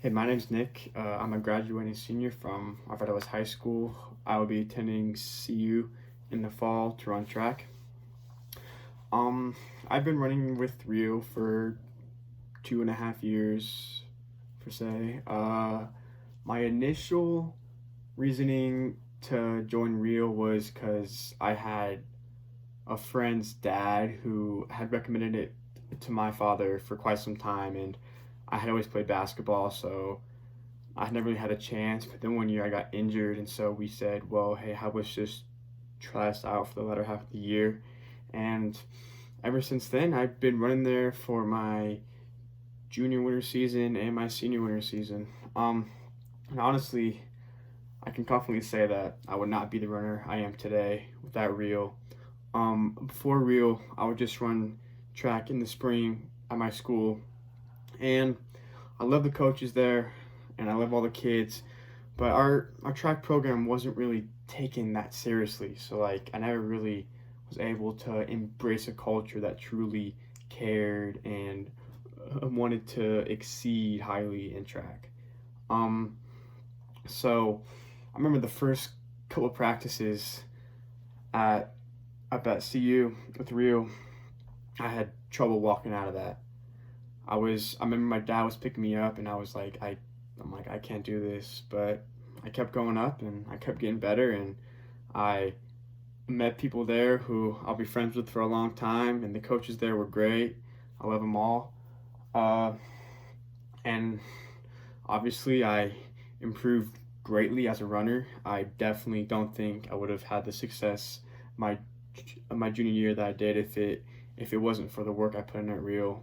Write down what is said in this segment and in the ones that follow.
Hey, my name's Nick. I'm a graduating senior from Alvarez High School. I will be attending CU in the fall to run track. Um, I've been running with Rio for 2.5 years, per se. My initial reasoning to join Rio was because I had a friend's dad who had recommended it to my father for quite some time, and I had always played basketball, so I never really had a chance. But then one year I got injured, and so we said, well, hey, how about just try us out for the latter half of the year? And ever since then, I've been running there for my junior winter season and my senior winter season. And honestly, I can confidently say that I would not be the runner I am today without Rio. Before Rio, I would just run track in the spring at my school, and I love the coaches there, and I love all the kids, but our track program wasn't really taken that seriously. So like I never really was able to embrace a culture that truly cared and wanted to exceed highly in track. Um, so I remember the first couple of practices at up at CU with Rio. I had trouble walking out of that. I remember my dad was picking me up, and I'm like, I can't do this, but I kept going up, and I kept getting better, and I met people there who I'll be friends with for a long time, and the coaches there were great. I love them all, uh, and obviously I improved greatly as a runner. I definitely don't think I would have had the success my my junior year that I did if it wasn't for the work I put in at Rio.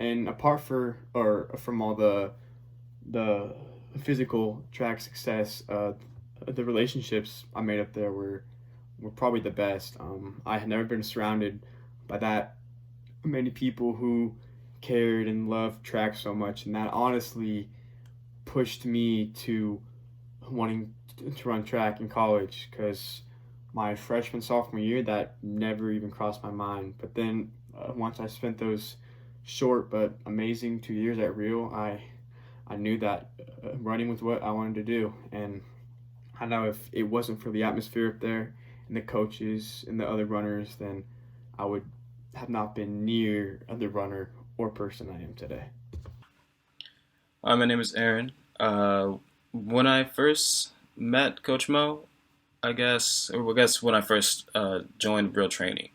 And apart from all the physical track success, the relationships I made up there were probably the best. I had never been surrounded by that many people who cared and loved track so much, and that honestly pushed me to wanting to run track in college. Because my freshman sophomore year, that never even crossed my mind. But then once I spent those short but amazing 2 years at Rio, I knew that running was what I wanted to do. And I know if it wasn't for the atmosphere up there and the coaches and the other runners, then I would have not been near the runner or person I am today. My name is Aaron. When I first met Coach Mo, I guess when I first joined Real Training,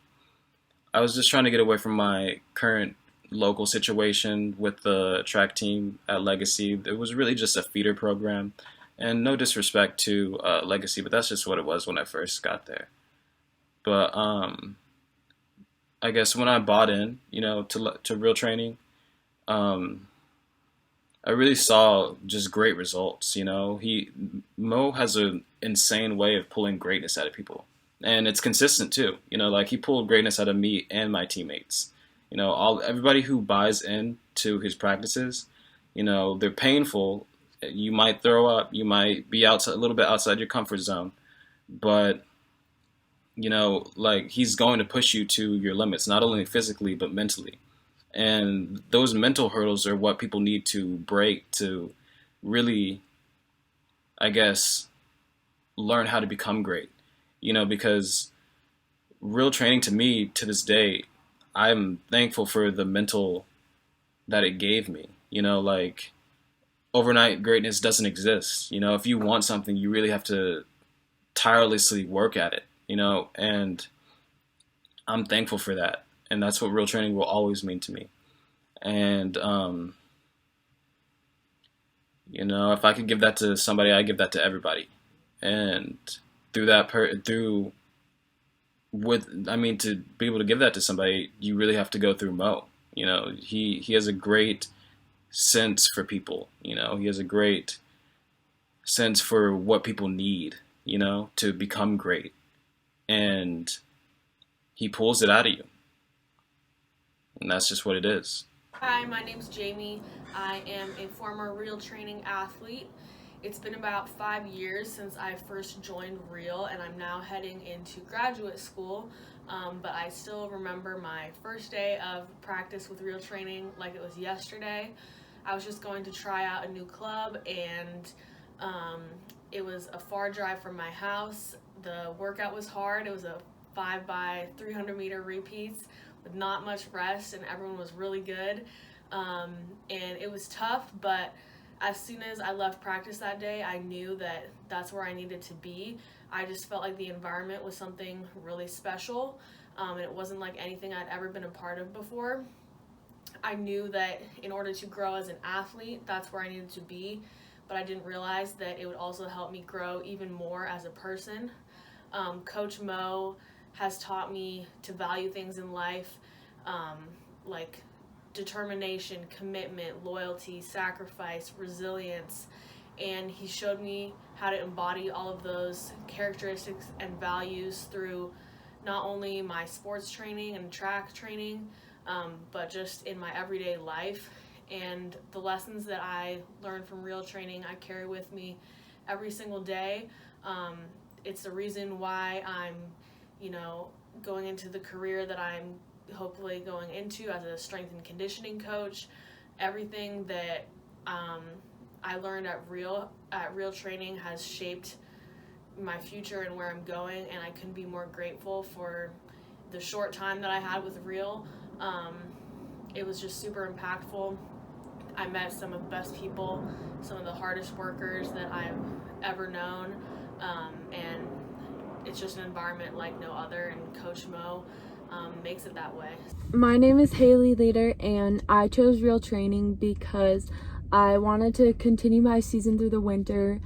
I was just trying to get away from my current local situation with the track team at Legacy. It was really just a feeder program, and no disrespect to Legacy, but that's just what it was when I first got there. But I guess when I bought in, to Real Training, um, I really saw just great results. He Mo has an insane way of pulling greatness out of people, and it's consistent too. Like he pulled greatness out of me and my teammates. All everybody who buys into his practices, they're painful. You might throw up. You might be outside a little bit outside your comfort zone, but like he's going to push you to your limits, not only physically but mentally. And those mental hurdles are what people need to break to really, I guess, learn how to become great. Because real training to me to this day, I'm thankful for the mental that it gave me. Like overnight greatness doesn't exist. If you want something, you really have to tirelessly work at it, and I'm thankful for that. And that's what real training will always mean to me. And if I could give that to somebody, I give that to everybody. And through with I mean to be able to give that to somebody, you really have to go through Mo. He has a great sense for people. He has a great sense for what people need. To become great, and he pulls it out of you, and that's just what it is. Hi, my name's Jamie. I am a former Real Training athlete. It's been about 5 years since I first joined Real, and I'm now heading into graduate school. But I still remember my first day of practice with Real Training like it was yesterday. I was just going to try out a new club, and it was a far drive from my house. The workout was hard. It was a 5 by 300 meter repeats with not much rest, and everyone was really good. And it was tough, but as soon as I left practice that day, I knew that that's where I needed to be. I just felt like the environment was something really special, and it wasn't like anything I'd ever been a part of before. I knew that in order to grow as an athlete, that's where I needed to be, but I didn't realize that it would also help me grow even more as a person. Coach Mo has taught me to value things in life, like determination, commitment, loyalty, sacrifice, resilience, and he showed me how to embody all of those characteristics and values through not only my sports training and track training, but just in my everyday life. And the lessons that I learned from real training, I carry with me every single day. It's the reason why I'm, going into the career that I'm hopefully going into as a strength and conditioning coach. Everything that I learned at real training has shaped my future and where I'm going, and I couldn't be more grateful for the short time that I had with real. It was just super impactful. I met some of the best people, some of the hardest workers that I've ever known, and it's just an environment like no other, and Coach Mo makes it that way. My name is Haley Leader, and I chose real training because I wanted to continue my season through the winter,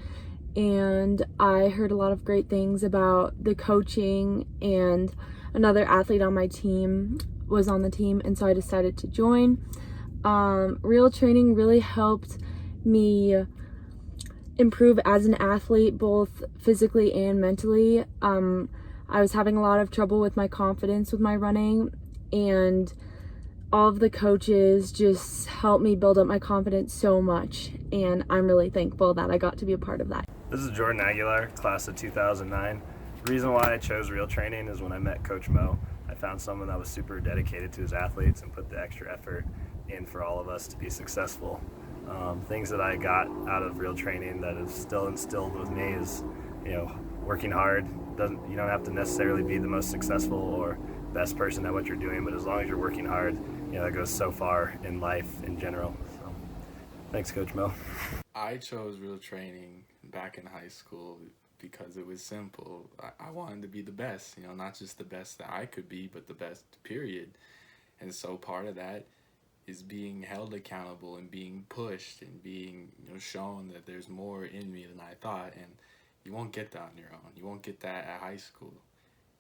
and I heard a lot of great things about the coaching, and another athlete on my team was on the team, and so I decided to join. Real training really helped me improve as an athlete, both physically and mentally. I was having a lot of trouble with my confidence with my running, and all of the coaches just helped me build up my confidence so much, and I'm really thankful that I got to be a part of that. This is Jordan Aguilar, class of 2009. The reason why I chose real training is when I met Coach Mo, I found someone that was super dedicated to his athletes and put the extra effort in for all of us to be successful. Things that I got out of real training that is still instilled with me is, working hard. You don't have to necessarily be the most successful or best person at what you're doing, but as long as you're working hard, that goes so far in life in general. So, thanks, Coach Mo. I chose real training back in high school because it was simple. I wanted to be the best, not just the best that I could be, but the best, period. And so part of that is being held accountable and being pushed and being shown that there's more in me than I thought. And you won't get that on your own. You won't get that at high school.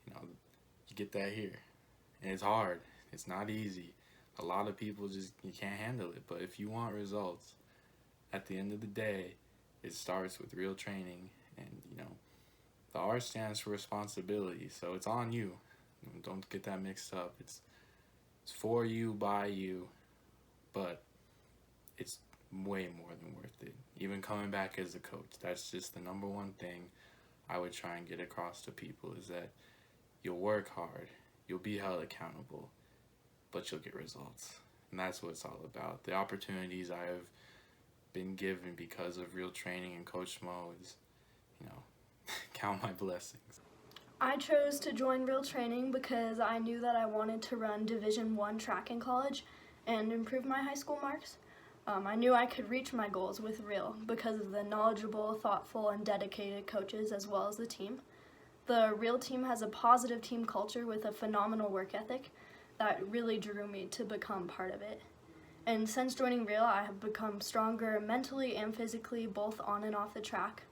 You get that here. And it's hard. It's not easy. A lot of people you can't handle it. But if you want results, at the end of the day, it starts with real training. And, the R stands for responsibility. So it's on you. Don't get that mixed up. It's for you, by you. But it's way more than worth it. Even coming back as a coach, that's just the number one thing I would try and get across to people, is that you'll work hard, you'll be held accountable, but you'll get results. And that's what it's all about. The opportunities I have been given because of real training and Coach Mo is, count my blessings. I chose to join real training because I knew that I wanted to run Division I track in college and improve my high school marks. I knew I could reach my goals with real because of the knowledgeable, thoughtful, and dedicated coaches as well as the team. The real team has a positive team culture with a phenomenal work ethic that really drew me to become part of it. And since joining real, I have become stronger mentally and physically, both on and off the track.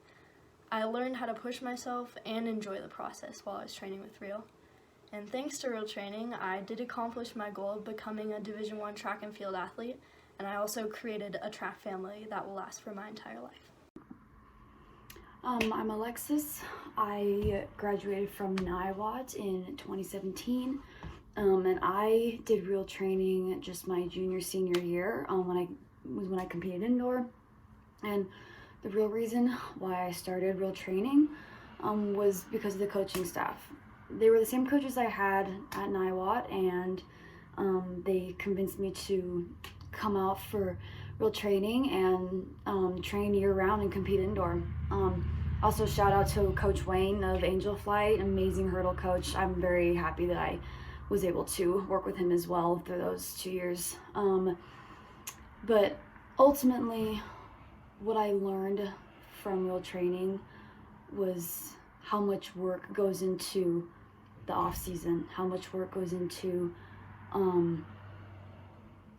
I learned how to push myself and enjoy the process while I was training with real. And thanks to real training, I did accomplish my goal of becoming a Division I track and field athlete, and I also created a track family that will last for my entire life. I'm Alexis. I graduated from NIWAT in 2017, and I did real training just my senior year when I competed indoor. And the real reason why I started real training was because of the coaching staff. They were the same coaches I had at NIWAT, and they convinced me to come out for real training and train year-round and compete indoor. Also, shout out to Coach Wayne of Angel Flight, amazing hurdle coach. I'm very happy that I was able to work with him as well through those 2 years. But ultimately, what I learned from real training was how much work goes into the off season, how much work goes into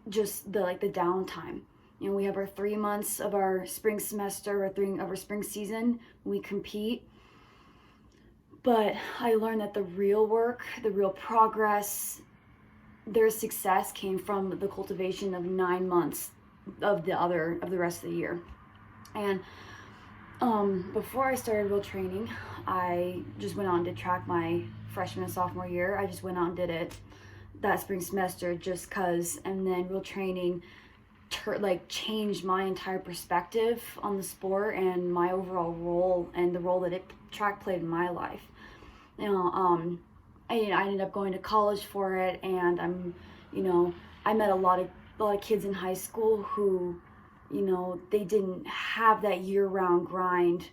just the downtime. You know, we have our 3 months of our spring semester, or 3 of our spring season. We compete, but I learned that the real work, the real progress, their success came from the cultivation of 9 months of the rest of the year. And before I started real training, I just went out and did track my freshman and sophomore year. I just went out and did it that spring semester just cause, and then real training changed my entire perspective on the sport and my overall role and the role that track played in my life. You know, I ended up going to college for it, and I met a lot of kids in high school who, they didn't have that year-round grind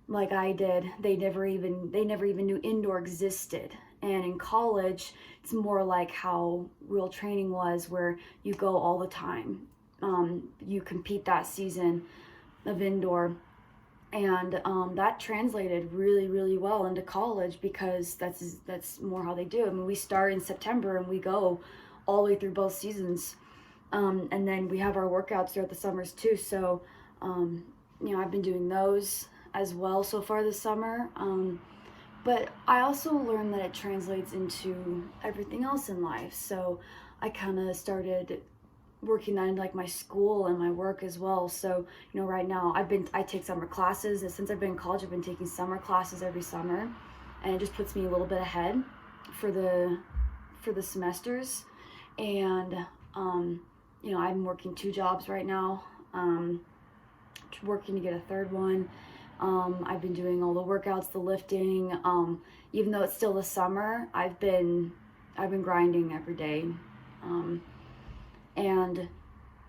like I did. They never even knew indoor existed. And in college, it's more like how real training was, where you go all the time. You compete that season of indoor, and that translated really, really well into college, because that's more how they do it. I mean, we start in September and we go all the way through both seasons, and then we have our workouts throughout the summers too. So, I've been doing those as well so far this summer. But I also learned that it translates into everything else in life. So I kind of started working that into my school and my work as well. So, right now I take summer classes. Since I've been in college, I've been taking summer classes every summer, and it just puts me a little bit ahead for the semesters. And, I'm working 2 jobs right now, working to get a third one. I've been doing all the workouts, the lifting. Even though it's still the summer, I've been grinding every day. And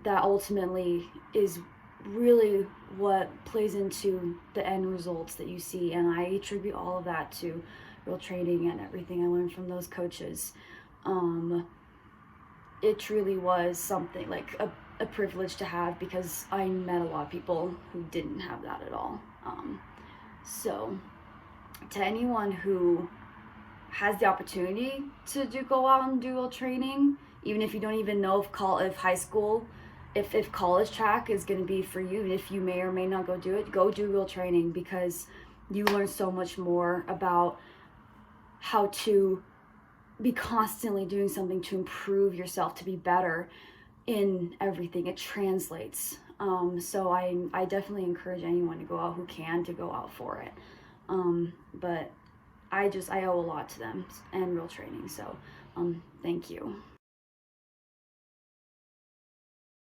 that ultimately is really what plays into the end results that you see. And I attribute all of that to real training and everything I learned from those coaches. It truly was something like a privilege to have, because I met a lot of people who didn't have that at all. So to anyone who has the opportunity to go out and do real training, even if you don't even know if college track is going to be for you, and if you may or may not go do it, go do real training, because you learn so much more about how to be constantly doing something to improve yourself, to be better in everything. It translates. So I definitely encourage anyone to go out who can to go out for it. But I owe a lot to them and real training. So thank you.